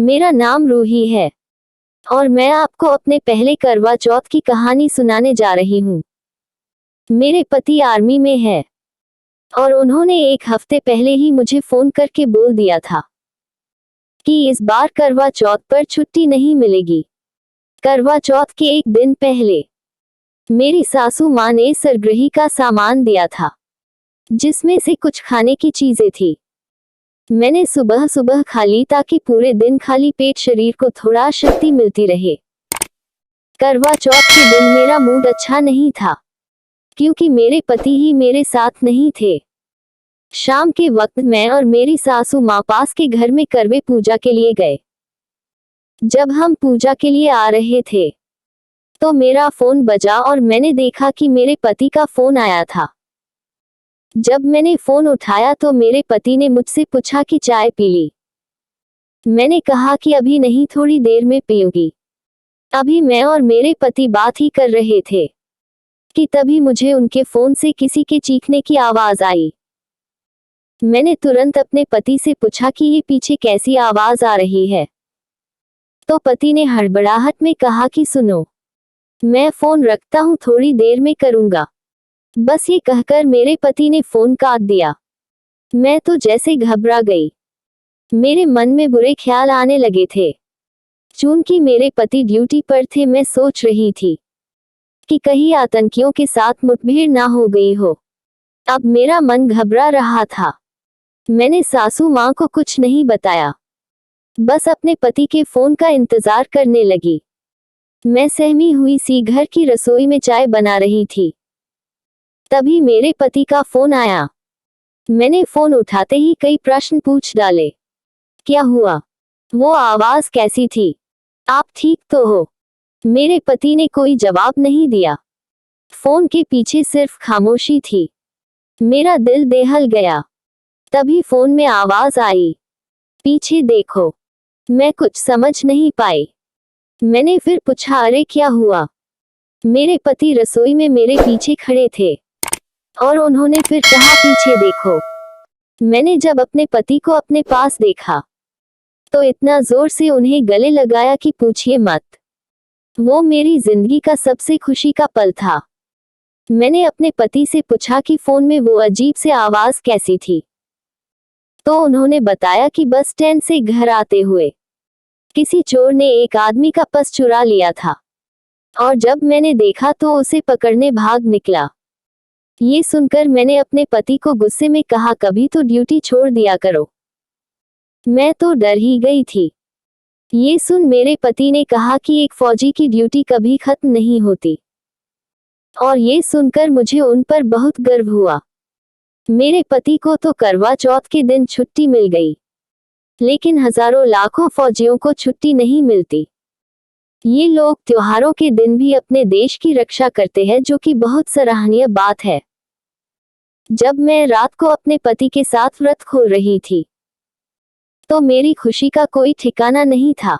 मेरा नाम रूही है और मैं आपको अपने पहले करवा चौथ की कहानी सुनाने जा रही हूँ। मेरे पति आर्मी में है और उन्होंने एक हफ्ते पहले ही मुझे फोन करके बोल दिया था कि इस बार करवा चौथ पर छुट्टी नहीं मिलेगी। करवा चौथ के एक दिन पहले मेरी सासू माँ ने सरगृही का सामान दिया था, जिसमें से कुछ खाने की चीजें थी। मैंने सुबह सुबह खा ली ताकि पूरे दिन खाली पेट शरीर को थोड़ा शक्ति मिलती रहे। करवा चौथ के दिन मेरा मूड अच्छा नहीं था क्योंकि मेरे पति ही मेरे साथ नहीं थे। शाम के वक्त मैं और मेरी सासू माँ पास के घर में करवे पूजा के लिए गए। जब हम पूजा के लिए आ रहे थे तो मेरा फोन बजा और मैंने देखा कि मेरे पति का फोन आया था। जब मैंने फोन उठाया तो मेरे पति ने मुझसे पूछा कि चाय पी ली। मैंने कहा कि अभी नहीं, थोड़ी देर में पीऊंगी। अभी मैं और मेरे पति बात ही कर रहे थे कि तभी मुझे उनके फोन से किसी के चीखने की आवाज आई। मैंने तुरंत अपने पति से पूछा कि ये पीछे कैसी आवाज आ रही है। तो पति ने हड़बड़ाहट में कहा कि सुनो, मैं फोन रखता हूँ, थोड़ी देर में करूंगा। बस ये कहकर मेरे पति ने फोन काट दिया। मैं तो जैसे घबरा गई। मेरे मन में बुरे ख्याल आने लगे थे। चूंकि मेरे पति ड्यूटी पर थे, मैं सोच रही थी कि कहीं आतंकियों के साथ मुठभेड़ ना हो गई हो। अब मेरा मन घबरा रहा था। मैंने सासू माँ को कुछ नहीं बताया, बस अपने पति के फोन का इंतजार करने लगी। मैं सहमी हुई सी घर की रसोई में चाय बना रही थी। तभी मेरे पति का फोन आया। मैंने फोन उठाते ही कई प्रश्न पूछ डाले। क्या हुआ? वो आवाज कैसी थी? आप ठीक तो हो? मेरे पति ने कोई जवाब नहीं दिया। फोन के पीछे सिर्फ खामोशी थी। मेरा दिल दहल गया। तभी फोन में आवाज आई, पीछे देखो। मैं कुछ समझ नहीं पाई। मैंने फिर पूछा, अरे क्या हुआ? मेरे पति रसोई में मेरे पीछे खड़े थे और उन्होंने फिर कहा, पीछे देखो। मैंने जब अपने पति को अपने पास देखा तो इतना जोर से उन्हें गले लगाया कि पूछिए मत। वो मेरी जिंदगी का सबसे खुशी का पल था। मैंने अपने पति से पूछा कि फोन में वो अजीब से आवाज कैसी थी। तो उन्होंने बताया कि बस स्टैंड से घर आते हुए किसी चोर ने एक आदमी का पर्स चुरा लिया था और जब मैंने देखा तो उसे पकड़ने भाग निकला। ये सुनकर मैंने अपने पति को गुस्से में कहा, कभी तो ड्यूटी छोड़ दिया करो। मैं तो डर ही गई थी। ये सुन मेरे पति ने कहा कि एक फौजी की ड्यूटी कभी खत्म नहीं होती, और ये सुनकर मुझे उन पर बहुत गर्व हुआ। मेरे पति को तो करवा चौथ के दिन छुट्टी मिल गई, लेकिन हजारों लाखों फौजियों को छुट्टी नहीं मिलती। ये लोग त्योहारों के दिन भी अपने देश की रक्षा करते हैं, जो कि बहुत सराहनीय बात है। जब मैं रात को अपने पति के साथ व्रत खोल रही थी तो मेरी खुशी का कोई ठिकाना नहीं था।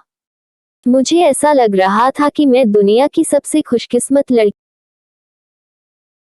मुझे ऐसा लग रहा था कि मैं दुनिया की सबसे खुशकिस्मत लड़की